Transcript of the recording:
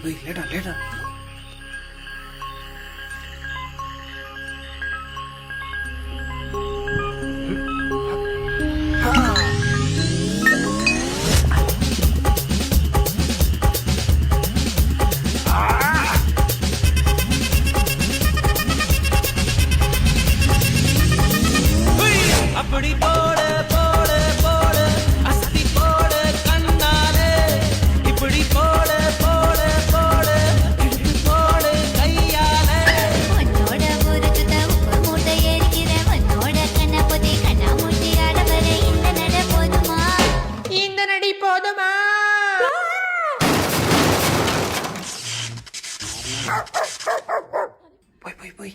லேட்டா லேட்டா. அப்படி போட போட போட அஸ்தி போட கண்ணாலே இப்படி போட போட போட இழுத்து போட கையாலே உன்னோட ஒரு சுத்த உப்பு மூட்டை ஏறிக்கிற உன்னோட கண்ண பொத்தி கண்ணா மூட்டி ஆடவர இந்த நட போதுமா இந்த நடி போதுமா? போய் போய் போய்